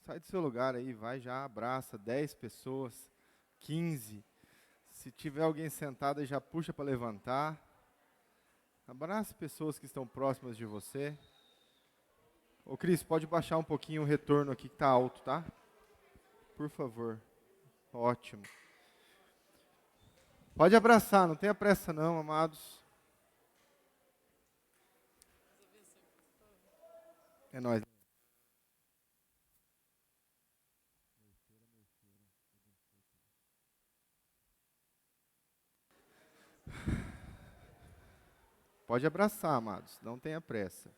Sai do seu lugar aí, vai já, abraça 10 pessoas, 15. Se tiver alguém sentado aí, já puxa para levantar. Abrace pessoas que estão próximas de você. Ô Cris, pode baixar um pouquinho o retorno aqui que está alto, tá? Por favor. Ótimo. Pode abraçar, não tenha pressa não, amados. É nóis. Pode abraçar, amados, não tenha pressa.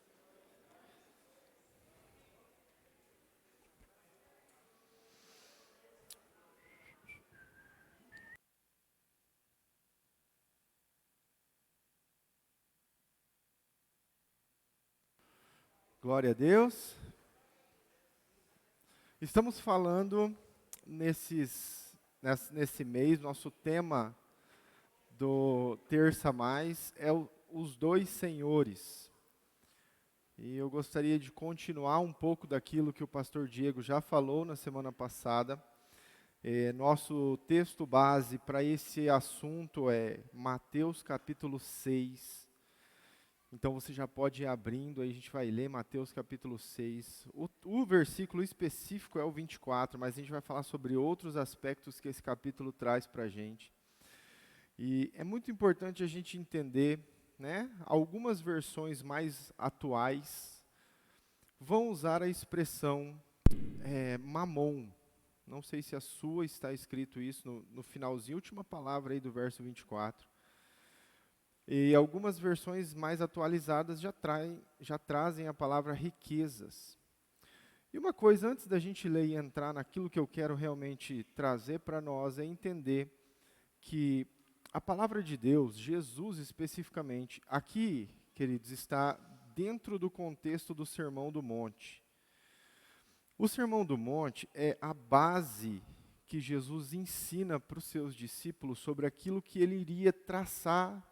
Glória a Deus. Estamos falando nesse mês, nosso tema do Terça Mais é os dois senhores. E eu gostaria de continuar um pouco daquilo que o pastor Diego já falou na semana passada. Nosso texto base para esse assunto é Mateus capítulo 6. Então você já pode ir abrindo, aí a gente vai ler Mateus capítulo 6. O versículo específico é o 24, mas a gente vai falar sobre outros aspectos que esse capítulo traz para a gente. E é muito importante a gente entender, né? Algumas versões mais atuais vão usar a expressão mamon. Não sei se a sua está escrito isso no finalzinho, última palavra aí do verso 24. E algumas versões mais atualizadas já trazem a palavra riquezas. E uma coisa, antes da gente ler e entrar naquilo que eu quero realmente trazer para nós, é entender que a palavra de Deus, Jesus especificamente, aqui, queridos, está dentro do contexto do Sermão do Monte. O Sermão do Monte é a base que Jesus ensina para os seus discípulos sobre aquilo que ele iria traçar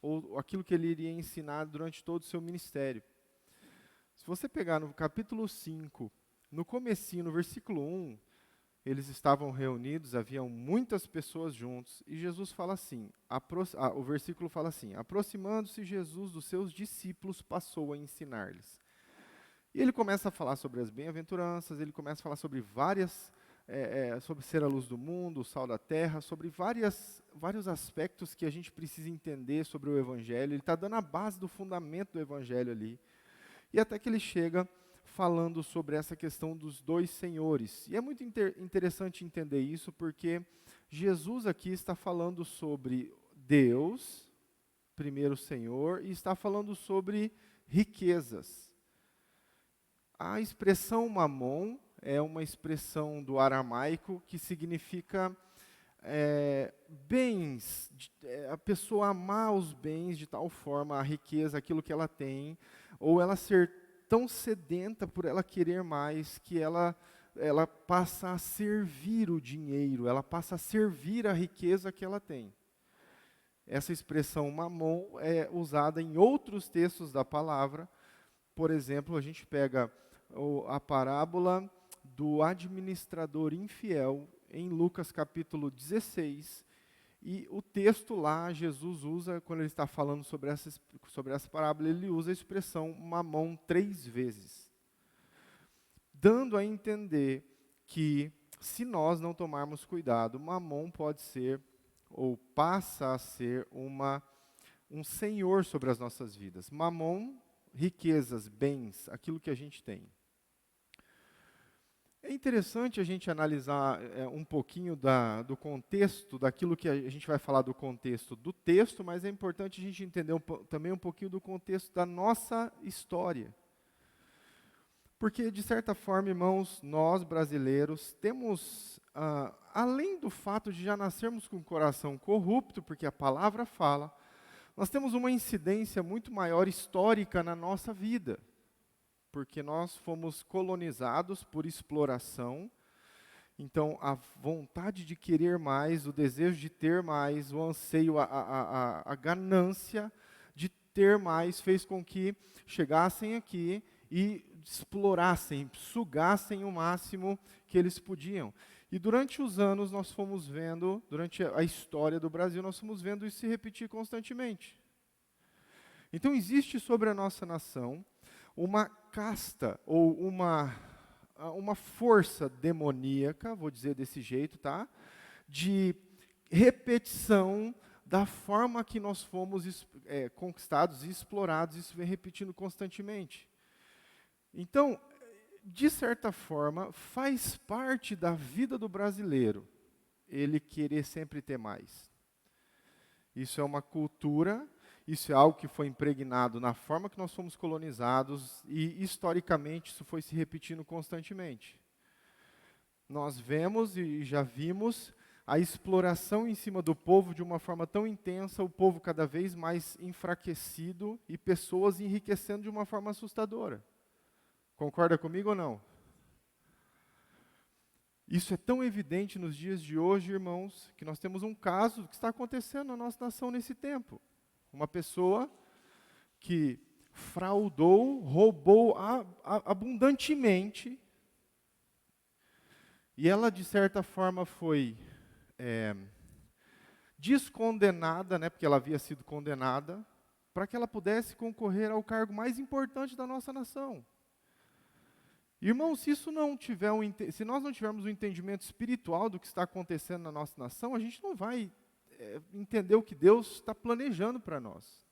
ou aquilo que ele iria ensinar durante todo o seu ministério. Se você pegar no capítulo 5, no comecinho, no versículo 1, eles estavam reunidos, haviam muitas pessoas juntos, e Jesus fala assim, o versículo fala assim, aproximando-se Jesus dos seus discípulos, passou a ensinar-lhes. E ele começa a falar sobre as bem-aventuranças, ele começa a falar sobre sobre ser a luz do mundo, o sal da terra, sobre vários aspectos que a gente precisa entender sobre o Evangelho. Ele está dando a base do fundamento do Evangelho ali. E até que ele chega falando sobre essa questão dos dois senhores. E é muito interessante entender isso, porque Jesus aqui está falando sobre Deus, primeiro Senhor, e está falando sobre riquezas. A expressão mamon é uma expressão do aramaico que significa bens, a pessoa amar os bens de tal forma, a riqueza, aquilo que ela tem, ou ela ser tão sedenta por ela querer mais, que ela passa a servir o dinheiro, ela passa a servir a riqueza que ela tem. Essa expressão mamon é usada em outros textos da palavra. Por exemplo, a gente pega a parábola do administrador infiel em Lucas capítulo 16, e o texto lá, Jesus usa, quando ele está falando sobre essa parábola, ele usa a expressão mamon 3 vezes, dando a entender que, se nós não tomarmos cuidado, mamon pode ser, ou passa a ser, um senhor sobre as nossas vidas. Mamon, riquezas, bens, aquilo que a gente tem. É interessante a gente analisar um pouquinho do contexto, daquilo que a gente vai falar do contexto do texto, mas é importante a gente entender também um pouquinho do contexto da nossa história. Porque, de certa forma, irmãos, nós brasileiros temos, além do fato de já nascermos com o coração corrupto, porque a palavra fala, nós temos uma incidência muito maior histórica na nossa vida. Porque nós fomos colonizados por exploração, então a vontade de querer mais, o desejo de ter mais, o anseio, a ganância de ter mais, fez com que chegassem aqui e explorassem, sugassem o máximo que eles podiam. E durante os anos nós fomos vendo, durante a história do Brasil, nós fomos vendo isso se repetir constantemente. Então existe sobre a nossa nação uma casta, ou uma força demoníaca, vou dizer desse jeito, tá? De repetição da forma que nós fomos conquistados e explorados, isso vem repetindo constantemente. Então, de certa forma, faz parte da vida do brasileiro ele querer sempre ter mais. Isso é uma cultura, isso é algo que foi impregnado na forma que nós fomos colonizados e, historicamente, isso foi se repetindo constantemente. Nós vemos e já vimos a exploração em cima do povo de uma forma tão intensa, o povo cada vez mais enfraquecido e pessoas enriquecendo de uma forma assustadora. Concorda comigo ou não? Isso é tão evidente nos dias de hoje, irmãos, que nós temos um caso que está acontecendo na nossa nação nesse tempo. Uma pessoa que fraudou, roubou abundantemente, e ela, de certa forma, foi descondenada, né, porque ela havia sido condenada, para que ela pudesse concorrer ao cargo mais importante da nossa nação. Irmãos, se nós não tivermos um entendimento espiritual do que está acontecendo na nossa nação, a gente não vai entender o que Deus está planejando para nós.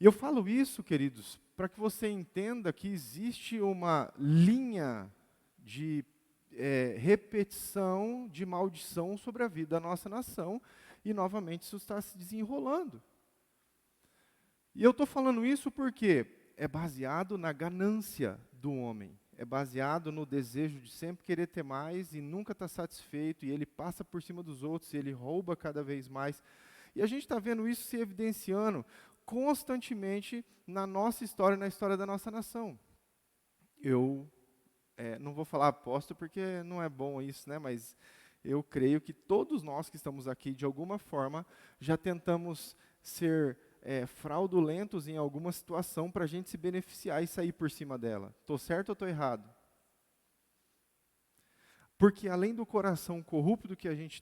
E eu falo isso, queridos, para que você entenda que existe uma linha de repetição de maldição sobre a vida da nossa nação, e novamente isso está se desenrolando. E eu estou falando isso porque é baseado na ganância do homem, é baseado no desejo de sempre querer ter mais e nunca estar satisfeito, e ele passa por cima dos outros, e ele rouba cada vez mais. E a gente está vendo isso se evidenciando constantemente na nossa história, na história da nossa nação. Eu não vou falar aposto porque não é bom isso, né? Mas eu creio que todos nós que estamos aqui, de alguma forma, já tentamos ser fraudulentos em alguma situação para a gente se beneficiar e sair por cima dela. Estou certo ou estou errado? Porque além do coração corrupto que a gente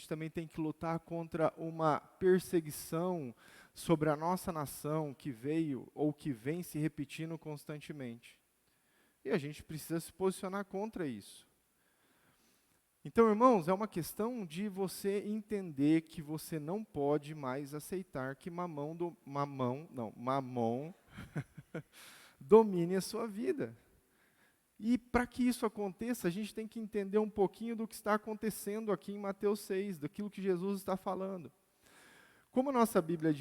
também tem que lutar contra uma perseguição sobre a nossa nação que veio ou que vem se repetindo constantemente. E a gente precisa se posicionar contra isso. Então, irmãos, é uma questão de você entender que você não pode mais aceitar que Mamon domine a sua vida. E para que isso aconteça, a gente tem que entender um pouquinho do que está acontecendo aqui em Mateus 6, daquilo que Jesus está falando. Como a nossa Bíblia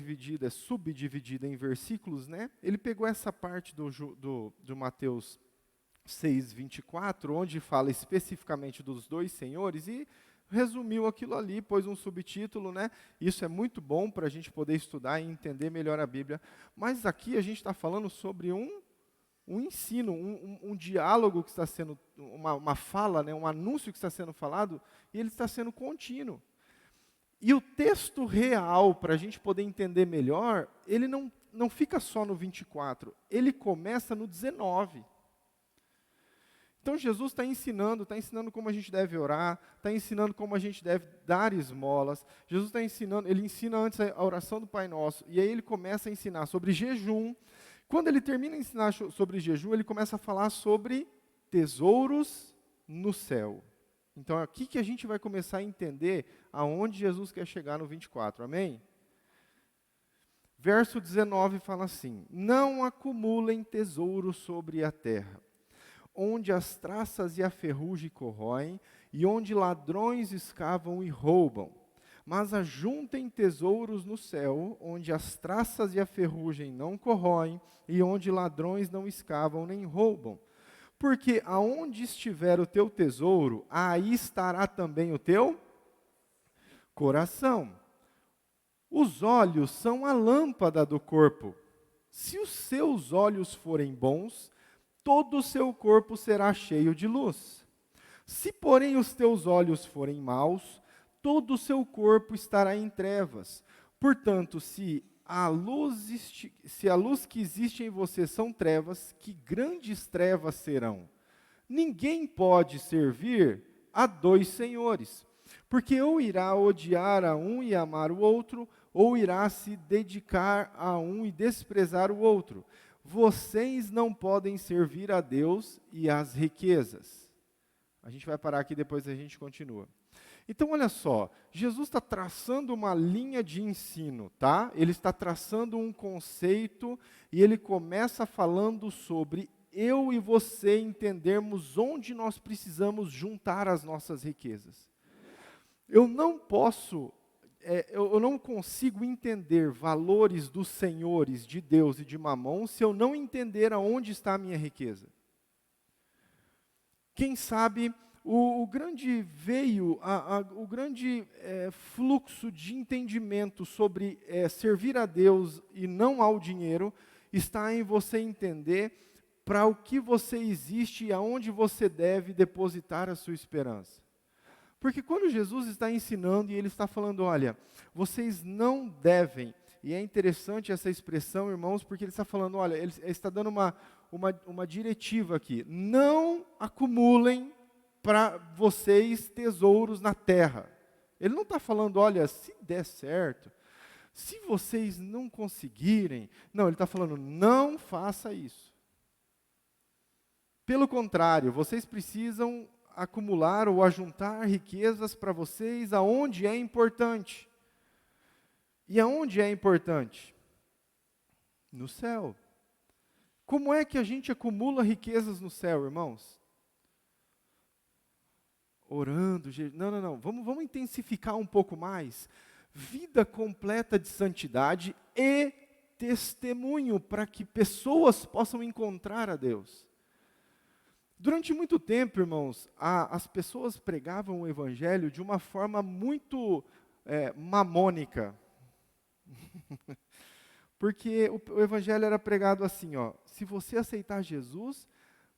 é subdividida em versículos, né? Ele pegou essa parte do Mateus 6, 24, onde fala especificamente dos dois senhores, e resumiu aquilo ali, pôs um subtítulo, né? Isso é muito bom para a gente poder estudar e entender melhor a Bíblia. Mas aqui a gente está falando sobre um ensino, um diálogo que está sendo, uma fala, né? Um anúncio que está sendo falado, e ele está sendo contínuo. E o texto real, para a gente poder entender melhor, ele não fica só no 24, ele começa no 19. Então Jesus está ensinando como a gente deve orar, está ensinando como a gente deve dar esmolas. Jesus está ensinando, ele ensina antes a oração do Pai Nosso, e aí ele começa a ensinar sobre jejum. Quando ele termina de ensinar sobre jejum, ele começa a falar sobre tesouros no céu. Então é aqui que a gente vai começar a entender aonde Jesus quer chegar no 24, amém? Verso 19 fala assim: não acumulem tesouros sobre a terra, onde as traças e a ferrugem corroem, e onde ladrões escavam e roubam. Mas ajuntem tesouros no céu, onde as traças e a ferrugem não corroem, e onde ladrões não escavam nem roubam. Porque aonde estiver o teu tesouro, aí estará também o teu coração. Os olhos são a lâmpada do corpo. Se os seus olhos forem bons, todo o seu corpo será cheio de luz. Se, porém, os teus olhos forem maus, todo o seu corpo estará em trevas. Portanto, se se a luz que existe em você são trevas, que grandes trevas serão. Ninguém pode servir a dois senhores, porque ou irá odiar a um e amar o outro, ou irá se dedicar a um e desprezar o outro. Vocês não podem servir a Deus e às riquezas. A gente vai parar aqui, depois a gente continua. Então, olha só, Jesus está traçando uma linha de ensino, tá? Ele está traçando um conceito e ele começa falando sobre eu e você entendermos onde nós precisamos juntar as nossas riquezas. Eu não consigo entender valores dos senhores, de Deus e de Mamon, se eu não entender aonde está a minha riqueza. Quem sabe o grande fluxo de entendimento sobre servir a Deus e não ao dinheiro está em você entender para o que você existe e aonde você deve depositar a sua esperança. Porque quando Jesus está ensinando e ele está falando, olha, vocês não devem, e é interessante essa expressão, irmãos, porque ele está falando, olha, ele está dando uma diretiva aqui, não acumulem para vocês tesouros na terra. Ele não está falando, olha, se der certo, se vocês não conseguirem, não, ele está falando, não faça isso. Pelo contrário, vocês precisam acumular ou ajuntar riquezas para vocês aonde é importante. E aonde é importante? No céu. Como é que a gente acumula riquezas no céu, irmãos? Orando, não, vamos intensificar um pouco mais. Vida completa de santidade e testemunho para que pessoas possam encontrar a Deus. Durante muito tempo, irmãos, as pessoas pregavam o evangelho de uma forma muito mamônica. Porque o evangelho era pregado assim, ó, se você aceitar Jesus,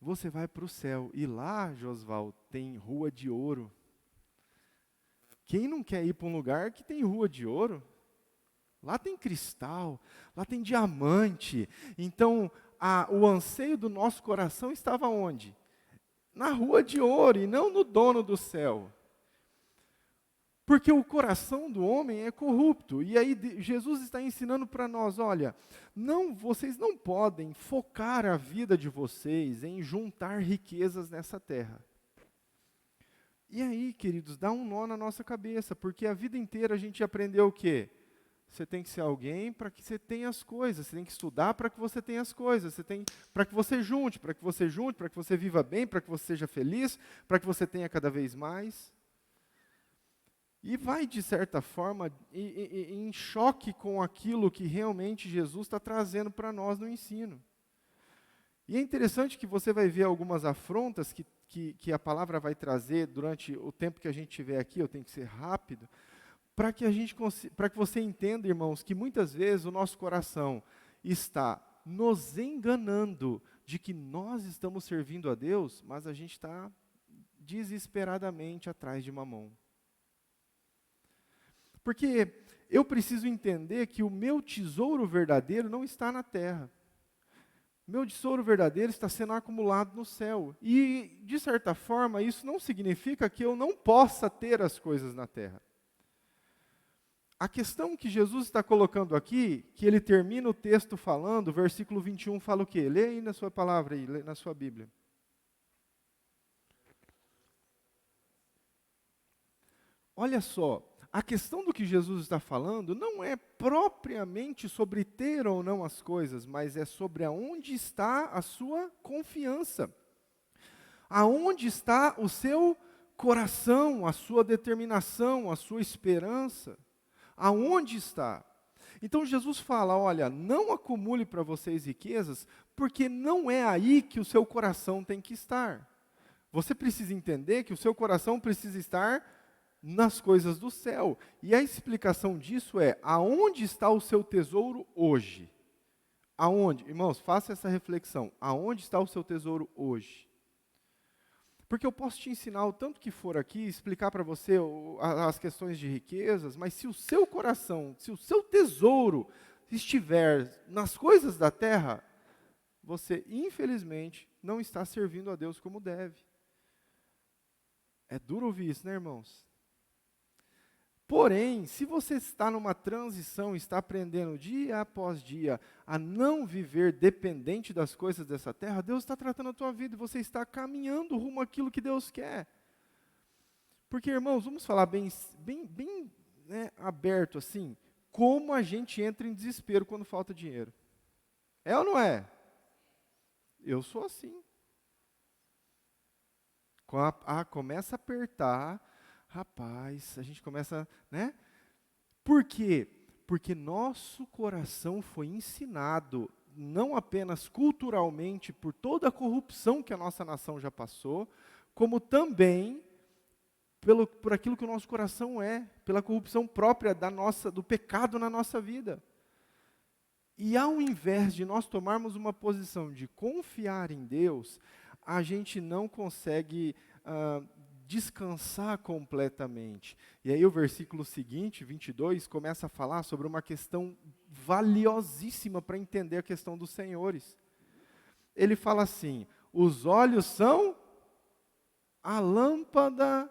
você vai para o céu. E lá, Josval, tem rua de ouro. Quem não quer ir para um lugar que tem rua de ouro? Lá tem cristal, lá tem diamante. Então, o anseio do nosso coração estava onde? Na rua de ouro e não no dono do céu. Porque o coração do homem é corrupto. E aí Jesus está ensinando para nós, olha, vocês não podem focar a vida de vocês em juntar riquezas nessa terra. E aí, queridos, dá um nó na nossa cabeça, porque a vida inteira a gente aprendeu o quê? Você tem que ser alguém para que você tenha as coisas, você tem que estudar para que você tenha as coisas, para que você junte, para que você viva bem, para que você seja feliz, para que você tenha cada vez mais. E vai, de certa forma, em choque com aquilo que realmente Jesus está trazendo para nós no ensino. E é interessante que você vai ver algumas afrontas que a palavra vai trazer durante o tempo que a gente estiver aqui, eu tenho que ser rápido, para que você entenda, irmãos, que muitas vezes o nosso coração está nos enganando de que nós estamos servindo a Deus, mas a gente está desesperadamente atrás de Mamon. Porque eu preciso entender que o meu tesouro verdadeiro não está na terra. Meu tesouro verdadeiro está sendo acumulado no céu. E, de certa forma, isso não significa que eu não possa ter as coisas na terra. A questão que Jesus está colocando aqui, que ele termina o texto falando, versículo 21 fala o quê? Lê aí na sua palavra, aí, lê na sua Bíblia. Olha só, a questão do que Jesus está falando não é propriamente sobre ter ou não as coisas, mas é sobre aonde está a sua confiança. Aonde está o seu coração, a sua determinação, a sua esperança. Aonde está? Então Jesus fala, olha, não acumule para vocês riquezas, porque não é aí que o seu coração tem que estar. Você precisa entender que o seu coração precisa estar nas coisas do céu. E a explicação disso é, aonde está o seu tesouro hoje? Aonde? Irmãos, faça essa reflexão. Aonde está o seu tesouro hoje? Porque eu posso te ensinar o tanto que for aqui, explicar para você as questões de riquezas, mas se o seu coração, se o seu tesouro estiver nas coisas da terra, você, infelizmente, não está servindo a Deus como deve. É duro ouvir isso, né, irmãos? Porém, se você está numa transição, está aprendendo dia após dia a não viver dependente das coisas dessa terra, Deus está tratando a tua vida e você está caminhando rumo àquilo que Deus quer. Porque, irmãos, vamos falar bem né, aberto assim, como a gente entra em desespero quando falta dinheiro. É ou não é? Eu sou assim. Começa a apertar, rapaz, a gente começa, né? Por quê? Porque nosso coração foi ensinado, não apenas culturalmente, por toda a corrupção que a nossa nação já passou, como também por aquilo que o nosso coração é, pela corrupção própria do pecado na nossa vida. E ao invés de nós tomarmos uma posição de confiar em Deus, a gente não consegue descansar completamente. E aí o versículo seguinte, 22, começa a falar sobre uma questão valiosíssima para entender a questão dos senhores. Ele fala assim: os olhos são a lâmpada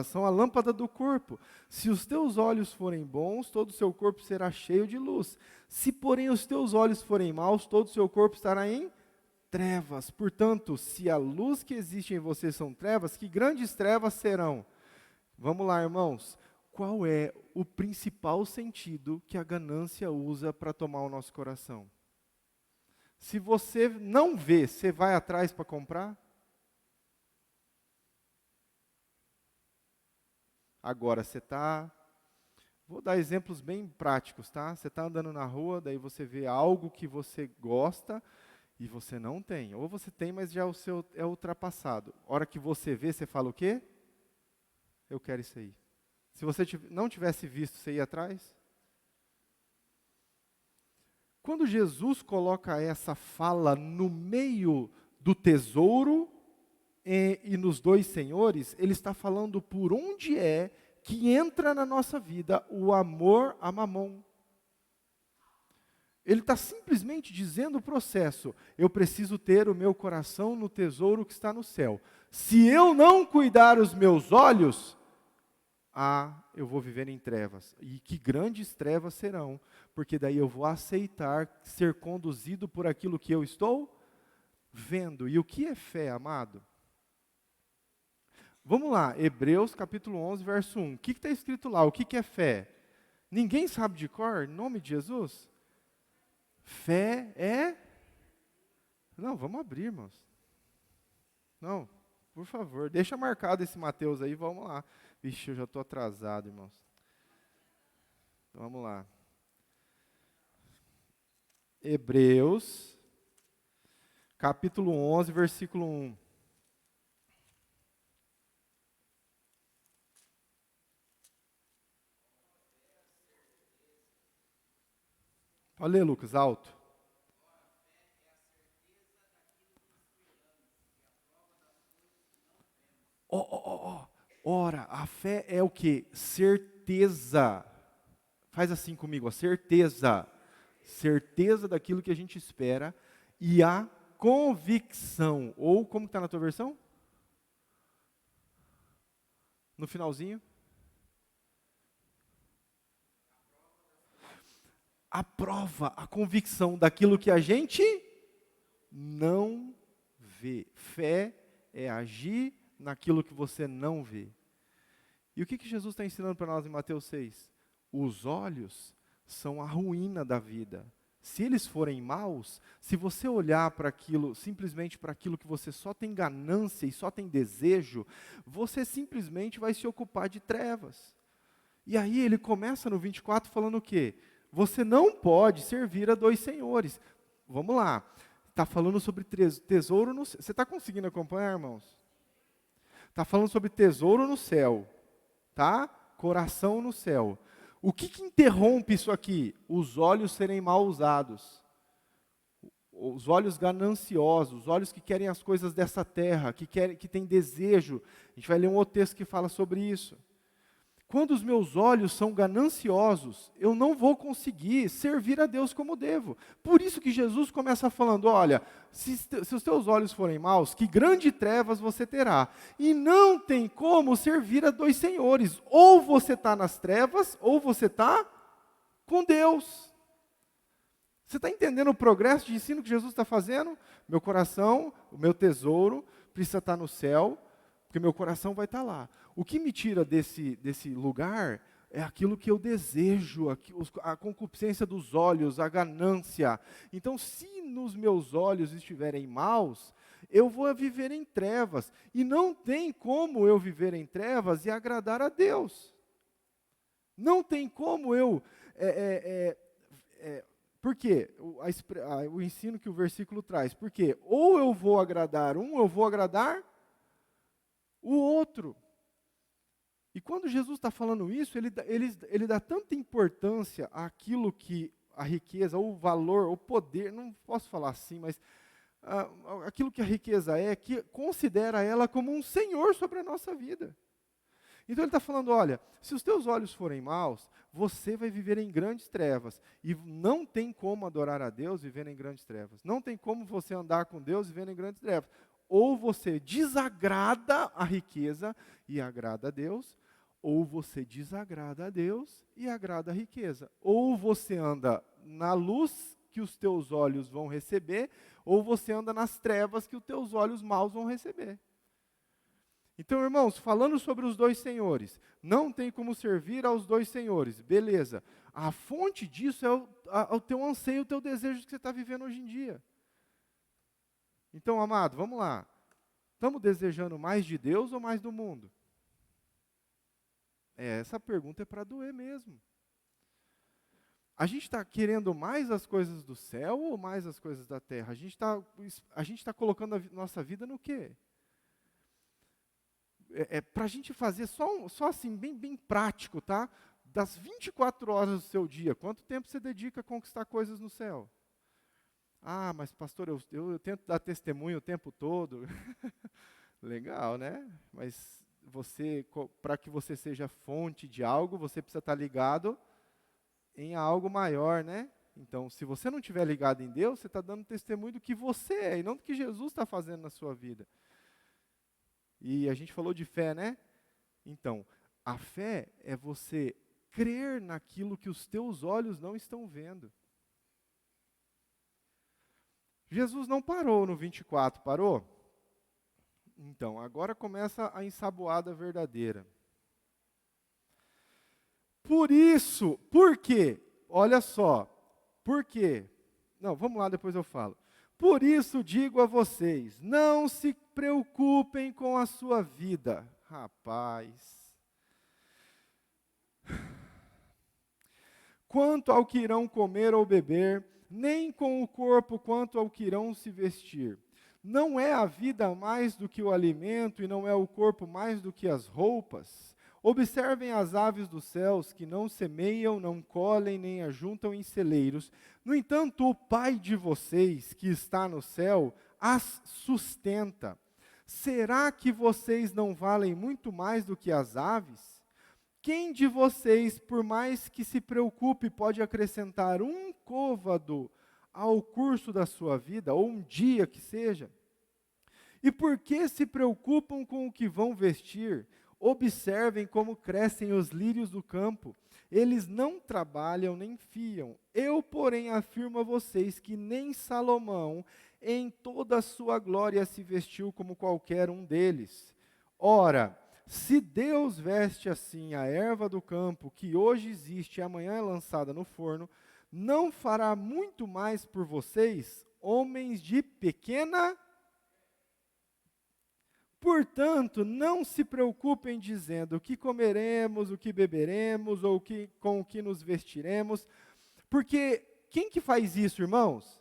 são a lâmpada do corpo. Se os teus olhos forem bons, todo o seu corpo será cheio de luz. Se, porém, os teus olhos forem maus, todo o seu corpo estará em trevas. Portanto, se a luz que existe em você são trevas, que grandes trevas serão? Vamos lá, irmãos. Qual é o principal sentido que a ganância usa para tomar o nosso coração? Se você não vê, você vai atrás para comprar? Agora, vou dar exemplos bem práticos, tá? Você está andando na rua, daí você vê algo que você gosta e você não tem. Ou você tem, mas já é ultrapassado. A hora que você vê, você fala o quê? Eu quero isso aí. Se você não tivesse visto, você ia atrás? Quando Jesus coloca essa fala no meio do tesouro e nos dois senhores, ele está falando por onde é que entra na nossa vida o amor a mamon. Ele está simplesmente dizendo o processo: eu preciso ter o meu coração no tesouro que está no céu. Se eu não cuidar os meus olhos, eu vou viver em trevas. E que grandes trevas serão, porque daí eu vou aceitar ser conduzido por aquilo que eu estou vendo. E o que é fé, amado? Vamos lá, Hebreus capítulo 11, verso 1. O que está escrito lá? O que é fé? Ninguém sabe de cor? Em nome de Jesus? Fé é... Não, vamos abrir, irmãos. Não, por favor, deixa marcado esse Mateus aí, vamos lá. Vixe, eu já estou atrasado, irmãos. Então, vamos lá. Hebreus, capítulo 11, versículo 1. Pode ler, Lucas, alto. Ora, a fé é o quê? Certeza. Faz assim comigo, certeza. Certeza daquilo que a gente espera e a convicção. Ou, como está na tua versão? No finalzinho? A prova, a convicção daquilo que a gente não vê. Fé é agir naquilo que você não vê. E o que Jesus está ensinando para nós em Mateus 6? Os olhos são a ruína da vida. Se eles forem maus, se você olhar para aquilo, simplesmente para aquilo que você só tem ganância e só tem desejo, você simplesmente vai se ocupar de trevas. E aí ele começa no 24 falando o quê? Você não pode servir a dois senhores. Vamos lá. Está falando sobre tesouro no céu. Você está conseguindo acompanhar, irmãos? Está falando sobre tesouro no céu. Tá? Coração no céu. O que interrompe isso aqui? Os olhos serem mal usados. Os olhos gananciosos, os olhos que querem as coisas dessa terra, que têm desejo. A gente vai ler um outro texto que fala sobre isso. Quando os meus olhos são gananciosos, eu não vou conseguir servir a Deus como devo. Por isso que Jesus começa falando, olha, se os teus olhos forem maus, que grande trevas você terá. E não tem como servir a dois senhores. Ou você está nas trevas, ou você está com Deus. Você está entendendo o progresso de ensino que Jesus está fazendo? Meu coração, o meu tesouro, precisa estar no céu, porque meu coração vai estar lá. O que me tira desse lugar é aquilo que eu desejo, a concupiscência dos olhos, a ganância. Então, se nos meus olhos estiverem maus, eu vou viver em trevas. E não tem como eu viver em trevas e agradar a Deus. Não tem como eu... por quê? O ensino que o versículo traz. Porque ou eu vou agradar um, eu vou agradar o outro. E quando Jesus está falando isso, ele dá tanta importância àquilo que a riqueza, ou o valor, o poder, não posso falar assim, mas aquilo que a riqueza é, que considera ela como um senhor sobre a nossa vida. Então ele está falando, olha, se os teus olhos forem maus, você vai viver em grandes trevas. E não tem como adorar a Deus vivendo em grandes trevas. Não tem como você andar com Deus vivendo em grandes trevas. Ou você desagrada a riqueza e agrada a Deus, ou você desagrada a Deus e agrada a riqueza. Ou você anda na luz que os teus olhos vão receber, ou você anda nas trevas que os teus olhos maus vão receber. Então, irmãos, falando sobre os dois senhores, não tem como servir aos dois senhores, beleza. A fonte disso é o teu anseio, o teu desejo que você está vivendo hoje em dia. Então, amado, vamos lá. Estamos desejando mais de Deus ou mais do mundo? Essa pergunta é para doer mesmo. A gente está querendo mais as coisas do céu ou mais as coisas da terra? A gente tá colocando a nossa vida no quê? Para a gente fazer só assim, bem prático, tá? Das 24 horas do seu dia, quanto tempo você dedica a conquistar coisas no céu? Ah, mas pastor, eu tento dar testemunho o tempo todo. Legal, né? Mas para que você seja fonte de algo, você precisa estar ligado em algo maior, né? Então, se você não estiver ligado em Deus, você está dando testemunho do que você é, e não do que Jesus está fazendo na sua vida. E a gente falou de fé, né? Então, a fé é você crer naquilo que os teus olhos não estão vendo. Jesus não parou no 24, parou? Então, agora começa a ensaboada verdadeira. Por isso, por quê? Olha só, por quê? Não, vamos lá, depois eu falo. Por isso digo a vocês, não se preocupem com a sua vida. Rapaz. Quanto ao que irão comer ou beber, nem com o corpo quanto ao que irão se vestir. Não é a vida mais do que o alimento, e não é o corpo mais do que as roupas? Observem as aves dos céus, que não semeiam, não colhem, nem ajuntam em celeiros. No entanto, o Pai de vocês, que está no céu, as sustenta. Será que vocês não valem muito mais do que as aves? Quem de vocês, por mais que se preocupe, pode acrescentar um côvado ao curso da sua vida, ou um dia que seja? E por que se preocupam com o que vão vestir? Observem como crescem os lírios do campo. Eles não trabalham nem fiam. Eu, porém, afirmo a vocês que nem Salomão, em toda a sua glória, se vestiu como qualquer um deles. Ora, se Deus veste assim a erva do campo, que hoje existe e amanhã é lançada no forno, não fará muito mais por vocês, homens de pequena? Portanto, não se preocupem dizendo o que comeremos, o que beberemos, ou com o que nos vestiremos, porque quem que faz isso, irmãos?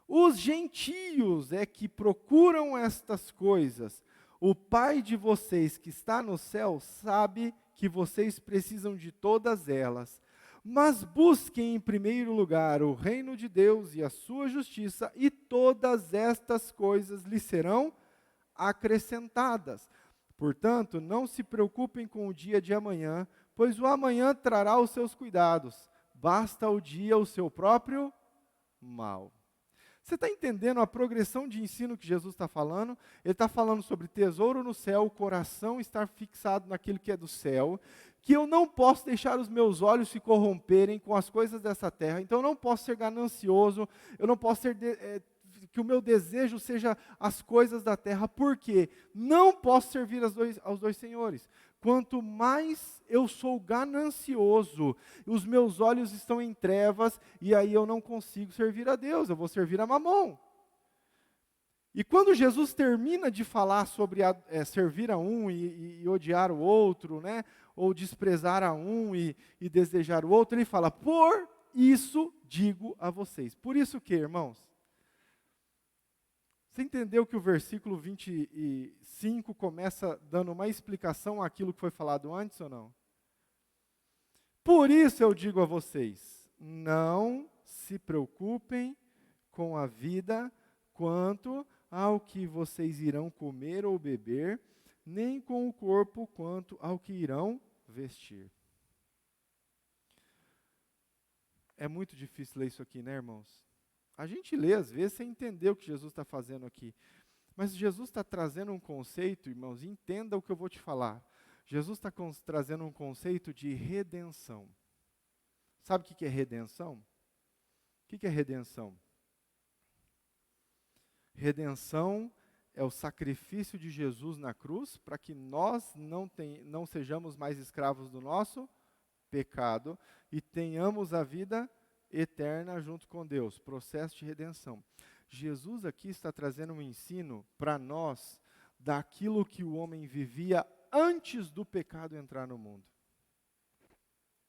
Os gentios é que procuram estas coisas. O Pai de vocês que está no céu sabe que vocês precisam de todas elas. Mas busquem em primeiro lugar o reino de Deus e a sua justiça, e todas estas coisas lhes serão acrescentadas. Portanto, não se preocupem com o dia de amanhã, pois o amanhã trará os seus cuidados. Basta o dia o seu próprio mal. Você está entendendo a progressão de ensino que Jesus está falando? Ele está falando sobre tesouro no céu, o coração estar fixado naquilo que é do céu, que eu não posso deixar os meus olhos se corromperem com as coisas dessa terra, então eu não posso ser ganancioso, eu não posso ser que o meu desejo seja as coisas da terra, porque não posso servir aos dois senhores. Quanto mais eu sou ganancioso, os meus olhos estão em trevas, e aí eu não consigo servir a Deus, eu vou servir a Mamon. E quando Jesus termina de falar sobre servir a um e odiar o outro, né, ou desprezar a um e desejar o outro, ele fala, por isso digo a vocês. Por isso que, irmãos? Você entendeu que o versículo 25 começa dando uma explicação àquilo que foi falado antes ou não? Por isso eu digo a vocês, não se preocupem com a vida quanto ao que vocês irão comer ou beber, nem com o corpo quanto ao que irão vestir. É muito difícil ler isso aqui, né, irmãos? A gente lê, às vezes, sem entender o que Jesus está fazendo aqui. Mas Jesus está trazendo um conceito, irmãos, entenda o que eu vou te falar. Jesus está trazendo um conceito de redenção. Sabe o que é redenção? O que é redenção? Redenção é o sacrifício de Jesus na cruz para que nós não sejamos mais escravos do nosso pecado e tenhamos a vida eterna junto com Deus, processo de redenção. Jesus aqui está trazendo um ensino para nós daquilo que o homem vivia antes do pecado entrar no mundo.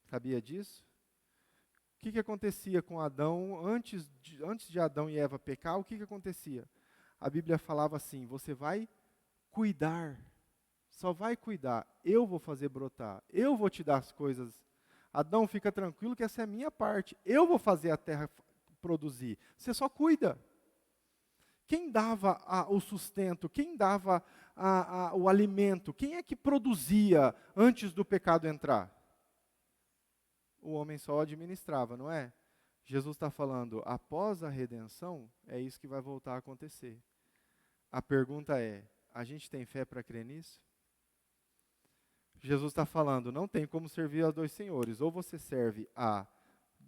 Sabia disso? O que acontecia com Adão, antes de Adão e Eva pecar, o que acontecia? A Bíblia falava assim, você vai cuidar, só vai cuidar, eu vou fazer brotar, eu vou te dar as coisas. Adão, fica tranquilo que essa é a minha parte. Eu vou fazer a terra produzir. Você só cuida. Quem dava o sustento? Quem dava o alimento? Quem é que produzia antes do pecado entrar? O homem só administrava, não é? Jesus está falando, após a redenção, é isso que vai voltar a acontecer. A pergunta é, a gente tem fé para crer nisso? Jesus está falando, não tem como servir a dois senhores. Ou você serve a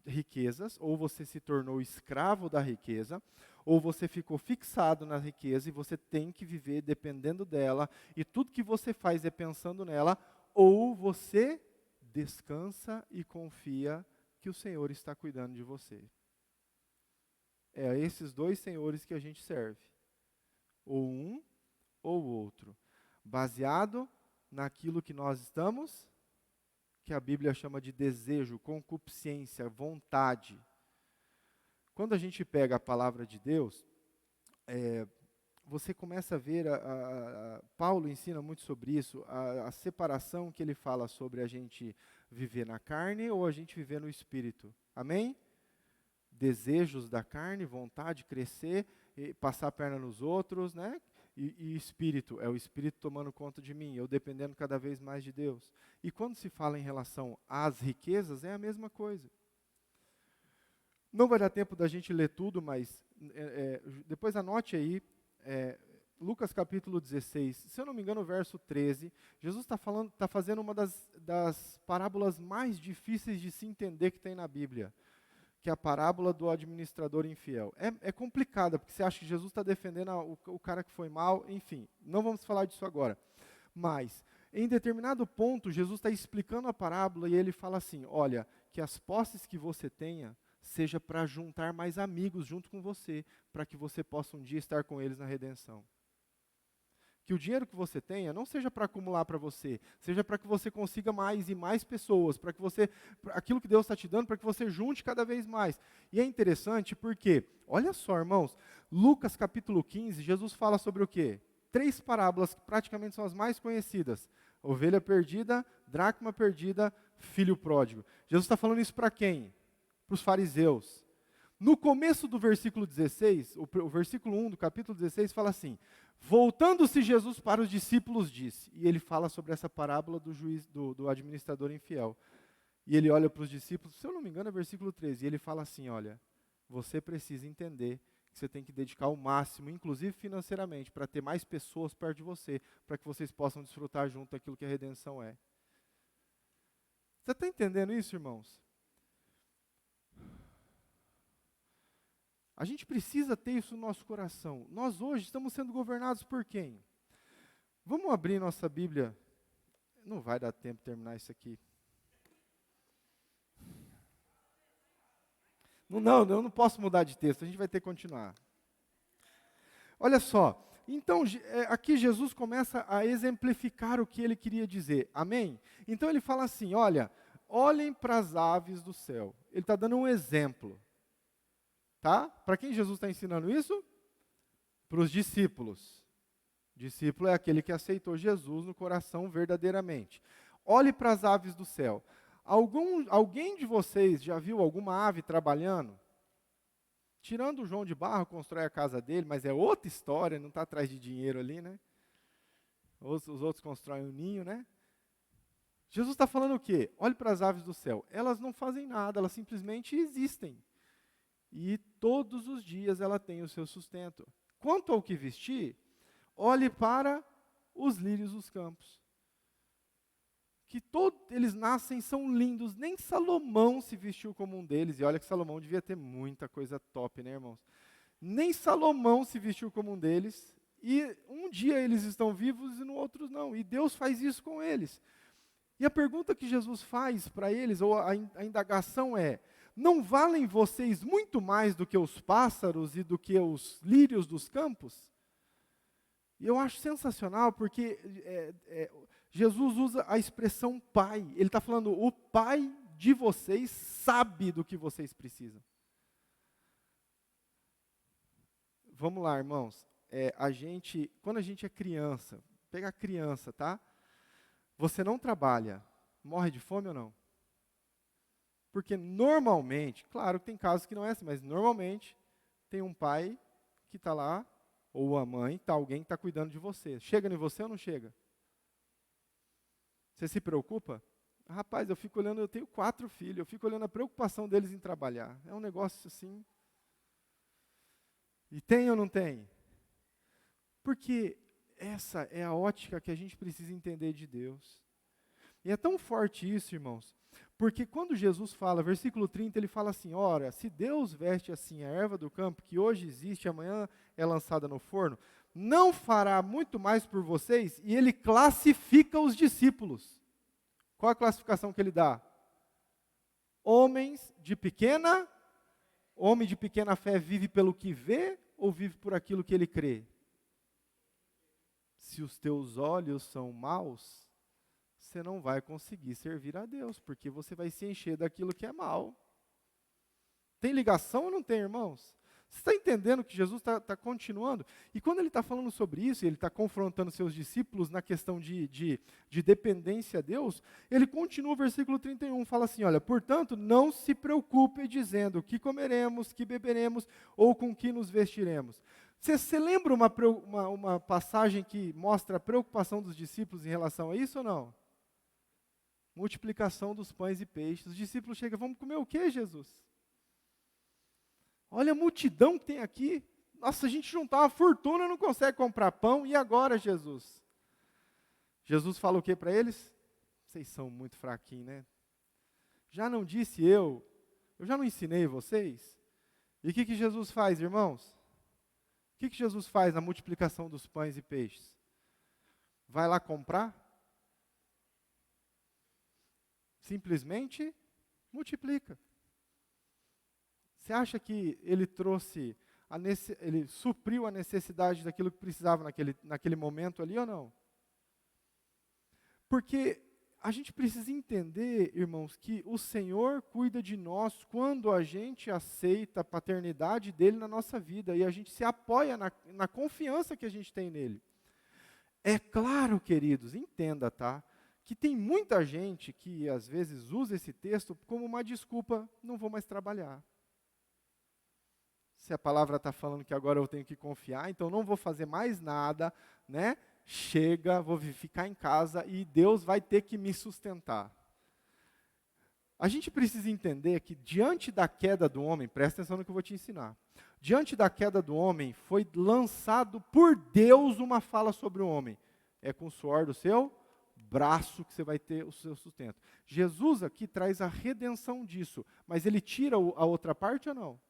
riquezas, ou você se tornou escravo da riqueza, ou você ficou fixado na riqueza e você tem que viver dependendo dela, e tudo que você faz é pensando nela, ou você descansa e confia que o Senhor está cuidando de você. É a esses dois senhores que a gente serve. Ou um, ou o outro. Baseado naquilo que nós estamos, que a Bíblia chama de desejo, concupiscência, vontade. Quando a gente pega a palavra de Deus, você começa a ver, Paulo ensina muito sobre isso, a separação que ele fala sobre a gente viver na carne ou a gente viver no espírito. Amém? Desejos da carne, vontade, crescer, passar a perna nos outros, né? E espírito, é o espírito tomando conta de mim, eu dependendo cada vez mais de Deus. E quando se fala em relação às riquezas, é a mesma coisa. Não vai dar tempo da gente ler tudo, mas depois anote aí, Lucas capítulo 16, se eu não me engano, verso 13, Jesus está fazendo uma das parábolas mais difíceis de se entender que tem na Bíblia, que é a parábola do administrador infiel. É complicada, porque você acha que Jesus está defendendo o cara que foi mal, enfim, não vamos falar disso agora. Mas, em determinado ponto, Jesus está explicando a parábola e ele fala assim, olha, que as posses que você tenha, seja para juntar mais amigos junto com você, para que você possa um dia estar com eles na redenção. Que o dinheiro que você tenha não seja para acumular para você, seja para que você consiga mais e mais pessoas, para que você, aquilo que Deus está te dando, para que você junte cada vez mais. E é interessante porque, olha só, irmãos, Lucas capítulo 15, Jesus fala sobre o quê? 3 parábolas que praticamente são as mais conhecidas. Ovelha perdida, dracma perdida, filho pródigo. Jesus está falando isso para quem? Para os fariseus. No começo do versículo 16, o versículo 1 do capítulo 16 fala assim, Voltando-se Jesus para os discípulos, disse, e ele fala sobre essa parábola do administrador infiel. E ele olha para os discípulos, se eu não me engano é versículo 13, e ele fala assim, olha, você precisa entender que você tem que dedicar o máximo, inclusive financeiramente, para ter mais pessoas perto de você, para que vocês possam desfrutar junto daquilo que a redenção é. Você está entendendo isso, irmãos? A gente precisa ter isso no nosso coração. Nós hoje estamos sendo governados por quem? Vamos abrir nossa Bíblia. Não vai dar tempo de terminar isso aqui. Não, eu não posso mudar de texto, a gente vai ter que continuar. Olha só, então aqui Jesus começa a exemplificar o que ele queria dizer, amém? Então ele fala assim, olha, olhem para as aves do céu. Ele está dando um exemplo, tá? Para quem Jesus está ensinando isso? Para os discípulos. Discípulo é aquele que aceitou Jesus no coração verdadeiramente. Olhe para as aves do céu. Alguém de vocês já viu alguma ave trabalhando? Tirando o João de Barro, constrói a casa dele, mas é outra história, não está atrás de dinheiro ali, né? Os outros constroem um ninho, né? Jesus está falando o quê? Olhe para as aves do céu. Elas não fazem nada, elas simplesmente existem. E todos os dias ela tem o seu sustento. Quanto ao que vestir, olhe para os lírios dos campos. Que todos eles nascem, são lindos, nem Salomão se vestiu como um deles, e olha que Salomão devia ter muita coisa top, né, irmãos? Nem Salomão se vestiu como um deles, e um dia eles estão vivos e no outro não, e Deus faz isso com eles. E a pergunta que Jesus faz para eles, ou a indagação é, não valem vocês muito mais do que os pássaros e do que os lírios dos campos? E eu acho sensacional, porque Jesus usa a expressão pai. Ele está falando, o pai de vocês sabe do que vocês precisam. Vamos lá, irmãos. Quando a gente é criança, pega a criança, tá? Você não trabalha, morre de fome ou não? Porque normalmente, claro que tem casos que não é assim, mas normalmente tem um pai que está lá, ou a mãe, alguém que está cuidando de você. Chega em você ou não chega? Você se preocupa? Rapaz, eu fico olhando, eu tenho 4 filhos, eu fico olhando a preocupação deles em trabalhar. É um negócio assim. E tem ou não tem? Porque essa é a ótica que a gente precisa entender de Deus. E é tão forte isso, irmãos, porque quando Jesus fala, versículo 30, ele fala assim, ora, se Deus veste assim a erva do campo, que hoje existe, amanhã é lançada no forno, não fará muito mais por vocês? E ele classifica os discípulos. Qual a classificação que ele dá? Homem de pequena fé vive pelo que vê ou vive por aquilo que ele crê? Se os teus olhos são maus, você não vai conseguir servir a Deus, porque você vai se encher daquilo que é mal. Tem ligação ou não tem, irmãos? Você está entendendo que Jesus está continuando? E quando ele está falando sobre isso, ele está confrontando seus discípulos na questão de dependência a Deus, ele continua o versículo 31, fala assim, olha, portanto, não se preocupe dizendo que comeremos, que beberemos, ou com que nos vestiremos. Você lembra uma passagem que mostra a preocupação dos discípulos em relação a isso ou não? Multiplicação dos pães e peixes. Os discípulos chegam, vamos comer o quê, Jesus? Olha a multidão que tem aqui. Nossa, a gente juntar uma fortuna, não consegue comprar pão. E agora, Jesus? Jesus fala o que para eles? Vocês são muito fraquinhos, né? Já não disse eu já não ensinei vocês? E o que Jesus faz, irmãos? O que Jesus faz na multiplicação dos pães e peixes? Vai lá comprar? Simplesmente multiplica. Você acha que ele ele supriu a necessidade daquilo que precisava naquele momento ali ou não? Porque a gente precisa entender, irmãos, que o Senhor cuida de nós quando a gente aceita a paternidade dele na nossa vida e a gente se apoia na confiança que a gente tem nele. É claro, queridos, entenda, tá? Que tem muita gente que às vezes usa esse texto como uma desculpa, não vou mais trabalhar. Se a palavra está falando que agora eu tenho que confiar, então não vou fazer mais nada, né? Chega, vou ficar em casa e Deus vai ter que me sustentar. A gente precisa entender que diante da queda do homem, presta atenção no que eu vou te ensinar. Diante da queda do homem, foi lançado por Deus uma fala sobre o homem. É com o suor do seu braço que você vai ter o seu sustento. Jesus aqui traz a redenção disso, mas ele tira a outra parte ou não?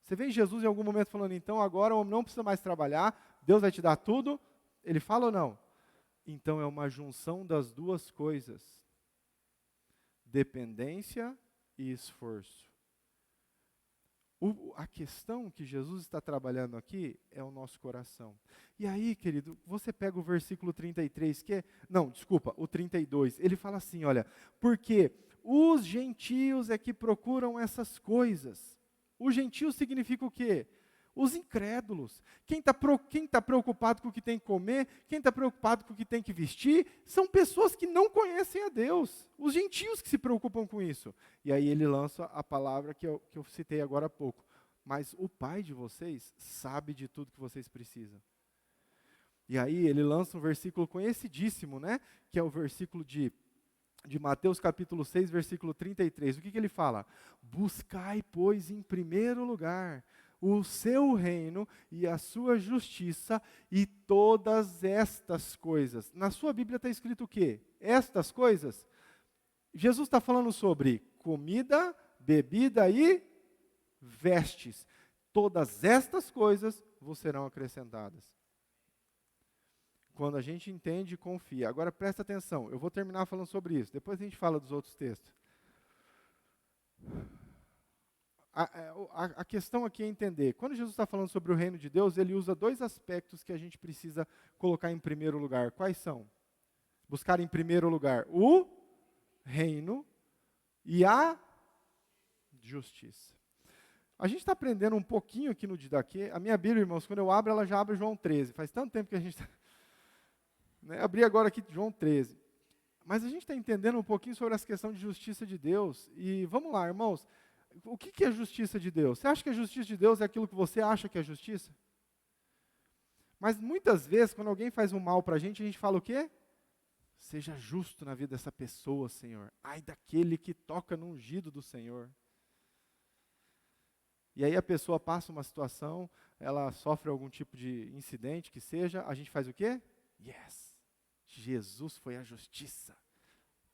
Você vê Jesus em algum momento falando, então agora o homem não precisa mais trabalhar, Deus vai te dar tudo? Ele fala ou não? Então é uma junção das duas coisas. Dependência e esforço. A questão que Jesus está trabalhando aqui é o nosso coração. E aí, querido, você pega o versículo 33, o 32, ele fala assim, olha, porque os gentios é que procuram essas coisas. Os gentios significa o quê? Os incrédulos. Quem tá preocupado com o que tem que comer, quem está preocupado com o que tem que vestir, são pessoas que não conhecem a Deus. Os gentios que se preocupam com isso. E aí ele lança a palavra que eu citei agora há pouco. Mas o Pai de vocês sabe de tudo que vocês precisam. E aí ele lança um versículo conhecidíssimo, né? Que é o versículo de Mateus capítulo 6, versículo 33. O que ele fala? Buscai, pois, em primeiro lugar o seu reino e a sua justiça, e todas estas coisas. Na sua Bíblia está escrito o quê? Estas coisas? Jesus está falando sobre comida, bebida e vestes. Todas estas coisas vos serão acrescentadas. Quando a gente entende e confia. Agora presta atenção, eu vou terminar falando sobre isso, depois a gente fala dos outros textos. A questão aqui é entender, quando Jesus está falando sobre o reino de Deus, ele usa dois aspectos que a gente precisa colocar em primeiro lugar. Quais são? Buscar em primeiro lugar o reino e a justiça. A gente está aprendendo um pouquinho aqui no Didaquê. A minha Bíblia, irmãos, quando eu abro, ela já abre João 13. Faz tanto tempo que a gente está... Abri agora aqui João 13. Mas a gente está entendendo um pouquinho sobre essa questão de justiça de Deus. E vamos lá, irmãos. O que é justiça de Deus? Você acha que a justiça de Deus é aquilo que você acha que é justiça? Mas muitas vezes, quando alguém faz um mal para a gente fala o quê? Seja justo na vida dessa pessoa, Senhor. Ai daquele que toca no ungido do Senhor. E aí a pessoa passa uma situação, ela sofre algum tipo de incidente que seja, a gente faz o quê? Yes! Jesus foi a justiça.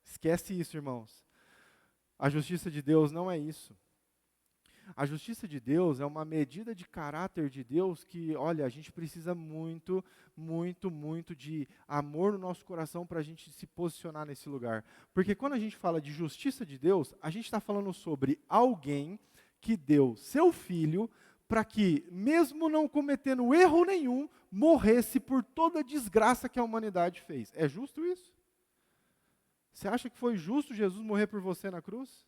Esquece isso, irmãos. A justiça de Deus não é isso. A justiça de Deus é uma medida de caráter de Deus que, olha, a gente precisa muito, muito, muito de amor no nosso coração para a gente se posicionar nesse lugar. Porque quando a gente fala de justiça de Deus, a gente está falando sobre alguém que deu seu filho para que, mesmo não cometendo erro nenhum, morresse por toda a desgraça que a humanidade fez. É justo isso? Você acha que foi justo Jesus morrer por você na cruz?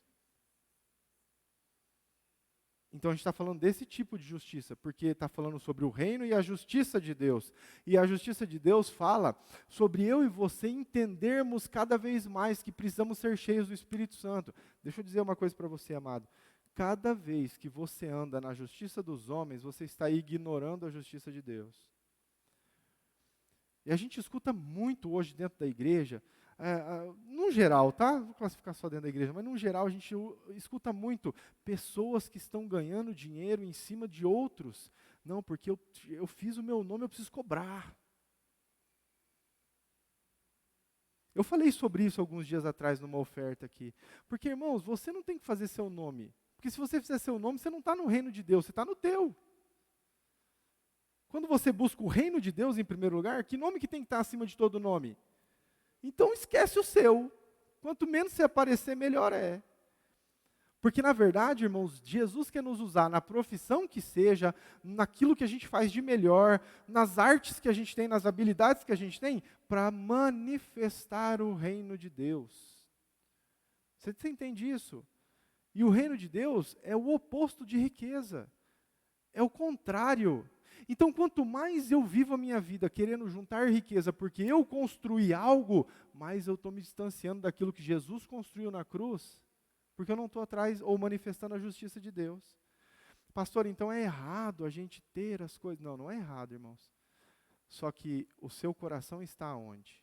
Então a gente está falando desse tipo de justiça, porque está falando sobre o reino e a justiça de Deus. E a justiça de Deus fala sobre eu e você entendermos cada vez mais que precisamos ser cheios do Espírito Santo. Deixa eu dizer uma coisa para você, amado. Cada vez que você anda na justiça dos homens, você está ignorando a justiça de Deus. E a gente escuta muito hoje dentro da igreja, no geral, tá? Vou classificar só dentro da igreja, mas no geral a gente escuta muito pessoas que estão ganhando dinheiro em cima de outros. Não, porque eu fiz o meu nome, eu preciso cobrar. Eu falei sobre isso alguns dias atrás numa oferta aqui. Porque, irmãos, você não tem que fazer seu nome. Porque se você fizer seu nome, você não está no reino de Deus, você está no teu. Quando você busca o reino de Deus em primeiro lugar, que nome que tem que estar acima de todo nome? Então esquece o seu. Quanto menos você aparecer, melhor é. Porque na verdade, irmãos, Jesus quer nos usar na profissão que seja, naquilo que a gente faz de melhor, nas artes que a gente tem, nas habilidades que a gente tem, para manifestar o reino de Deus. Você entende isso? E o reino de Deus é o oposto de riqueza. É o contrário. Então, quanto mais eu vivo a minha vida querendo juntar riqueza porque eu construí algo, mais eu estou me distanciando daquilo que Jesus construiu na cruz, porque eu não estou atrás ou manifestando a justiça de Deus. Pastor, então é errado a gente ter as coisas. Não, não é errado, irmãos. Só que o seu coração está onde?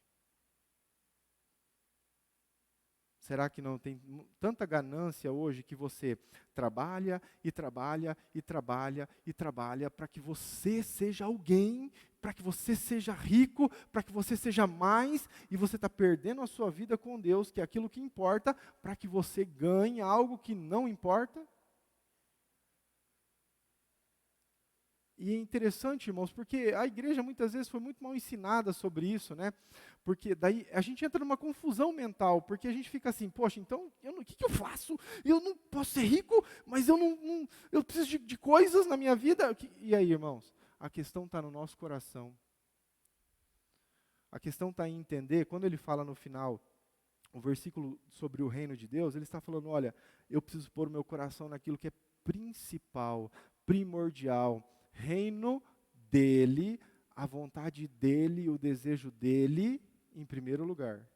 Será que não tem tanta ganância hoje que você trabalha e trabalha e trabalha e trabalha para que você seja alguém, para que você seja rico, para que você seja mais, e você está perdendo a sua vida com Deus, que é aquilo que importa, para que você ganhe algo que não importa? E é interessante, irmãos, porque a igreja muitas vezes foi muito mal ensinada sobre isso, né? Porque daí a gente entra numa confusão mental, porque a gente fica assim, poxa, então o que eu faço? Eu não posso ser rico, mas eu preciso de coisas na minha vida. E aí, irmãos, a questão está no nosso coração. A questão está em entender, quando ele fala no final, o versículo sobre o reino de Deus, ele está falando, olha, eu preciso pôr o meu coração naquilo que é principal, primordial, reino dele, a vontade dele, o desejo dele, em primeiro lugar.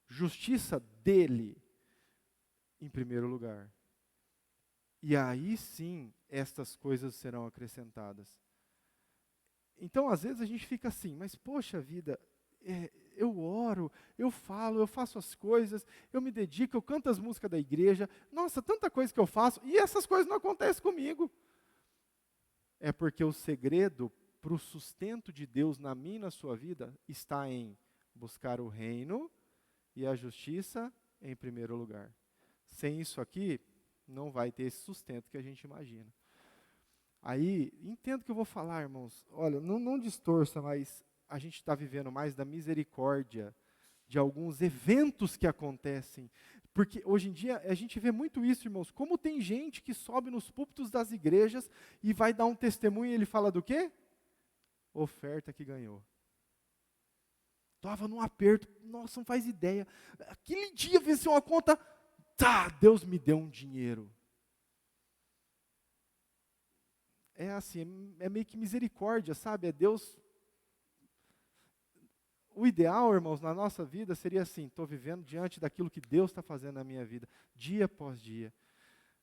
Justiça dele, em primeiro lugar. E aí sim, estas coisas serão acrescentadas. Então, às vezes a gente fica assim, mas poxa vida, eu oro, eu falo, eu faço as coisas, eu me dedico, eu canto as músicas da igreja, nossa, tanta coisa que eu faço, e essas coisas não acontecem comigo. É porque o segredo para o sustento de Deus na minha e na sua vida está em buscar o reino e a justiça em primeiro lugar. Sem isso aqui, não vai ter esse sustento que a gente imagina. Aí, entendo o que eu vou falar, irmãos. Olha, não distorça, mas a gente está vivendo mais da misericórdia de alguns eventos que acontecem. Porque hoje em dia a gente vê muito isso, irmãos. Como tem gente que sobe nos púlpitos das igrejas e vai dar um testemunho e ele fala do quê? Oferta que ganhou. Estava num aperto, nossa, não faz ideia. Aquele dia venceu uma conta, tá, Deus me deu um dinheiro. É assim, é meio que misericórdia, sabe? É Deus. O ideal, irmãos, na nossa vida seria assim, estou vivendo diante daquilo que Deus está fazendo na minha vida, dia após dia.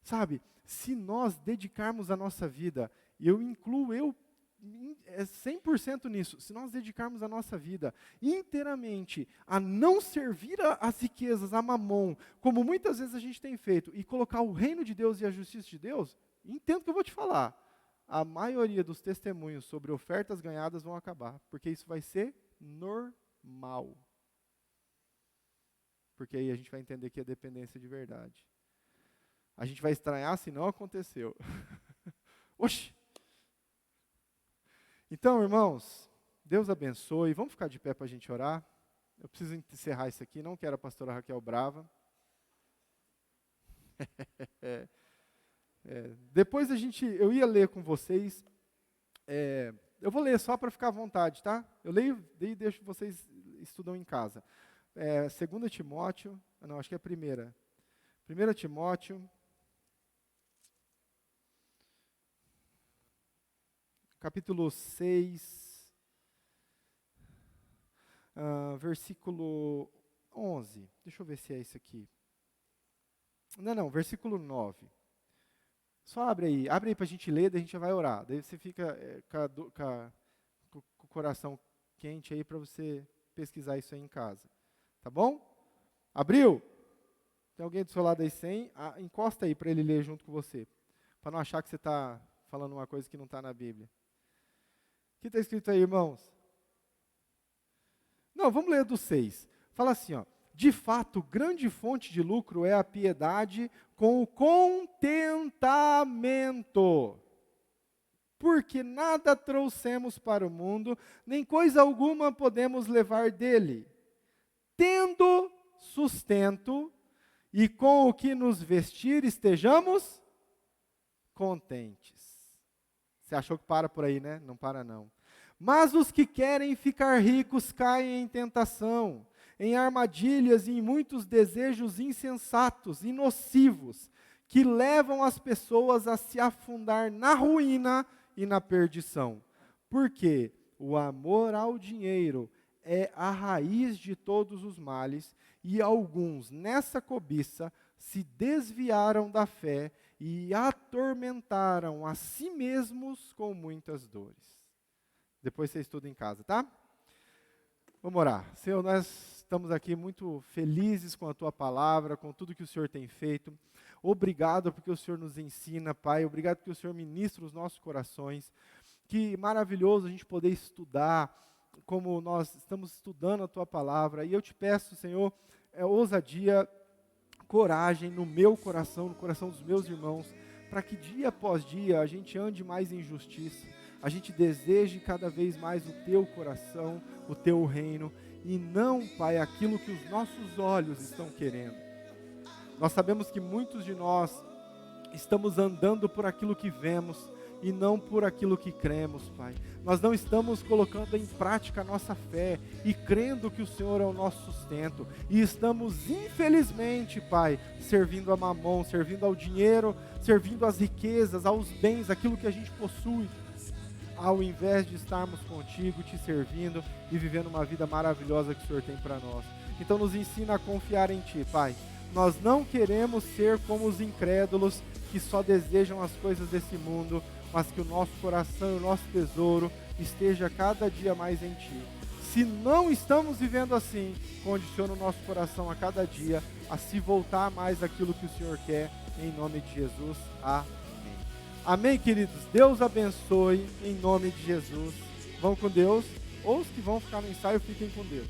Sabe, se nós dedicarmos a nossa vida, e eu incluo 100% nisso, se nós dedicarmos a nossa vida inteiramente a não servir as riquezas, a mamon, como muitas vezes a gente tem feito, e colocar o reino de Deus e a justiça de Deus, entendo o que eu vou te falar, a maioria dos testemunhos sobre ofertas ganhadas vão acabar, porque isso vai ser normal. Porque aí a gente vai entender que é dependência de verdade. A gente vai estranhar se não aconteceu. Oxi! Então, irmãos, Deus abençoe. Vamos ficar de pé para a gente orar. Eu preciso encerrar isso aqui, não quero a pastora Raquel brava. Depois eu ia ler com vocês, eu vou ler só para ficar à vontade, tá? Eu leio e deixo vocês estudam em casa. 2 Timóteo, não, acho que é a primeira. 1 Timóteo, capítulo 6, versículo 11. Deixa eu ver se é isso aqui. Não, versículo 9. Só abre aí para a gente ler, daí a gente já vai orar. Daí você fica com o coração quente aí para você pesquisar isso aí em casa. Tá bom? Abriu? Tem alguém do seu lado aí sem? Encosta aí para ele ler junto com você. Para não achar que você está falando uma coisa que não está na Bíblia. O que está escrito aí, irmãos? Não, vamos ler do 6. Fala assim, ó. De fato, grande fonte de lucro é a piedade com o contentamento. Porque nada trouxemos para o mundo, nem coisa alguma podemos levar dele. Tendo sustento e com o que nos vestir estejamos contentes. Você achou que para por aí, né? Não para não. Mas os que querem ficar ricos caem em tentação, em armadilhas e em muitos desejos insensatos e nocivos, que levam as pessoas a se afundar na ruína e na perdição. Porque o amor ao dinheiro é a raiz de todos os males, e alguns, nessa cobiça, se desviaram da fé e atormentaram a si mesmos com muitas dores. Depois você estuda em casa, tá? Vamos orar. Senhor, nós estamos aqui muito felizes com a Tua palavra, com tudo que o Senhor tem feito. Obrigado porque o Senhor nos ensina, Pai. Obrigado porque o Senhor ministra os nossos corações. Que maravilhoso a gente poder estudar, como nós estamos estudando a Tua palavra. E eu te peço, Senhor, ousadia, coragem no meu coração, no coração dos meus irmãos, para que dia após dia a gente ande mais em justiça, a gente deseje cada vez mais o Teu coração, o Teu reino, e não, Pai, aquilo que os nossos olhos estão querendo. Nós sabemos que muitos de nós estamos andando por aquilo que vemos, e não por aquilo que cremos, Pai. Nós não estamos colocando em prática a nossa fé e crendo que o Senhor é o nosso sustento. E estamos, infelizmente, Pai, servindo a mamon, servindo ao dinheiro, servindo às riquezas, aos bens, aquilo que a gente possui, ao invés de estarmos contigo, te servindo e vivendo uma vida maravilhosa que o Senhor tem para nós. Então nos ensina a confiar em Ti, Pai. Nós não queremos ser como os incrédulos que só desejam as coisas desse mundo, mas que o nosso coração e o nosso tesouro esteja cada dia mais em Ti. Se não estamos vivendo assim, condiciona o nosso coração a cada dia a se voltar mais àquilo que o Senhor quer, em nome de Jesus. Amém. Amém, queridos? Deus abençoe, em nome de Jesus. Vão com Deus, ou os que vão ficar no ensaio, fiquem com Deus.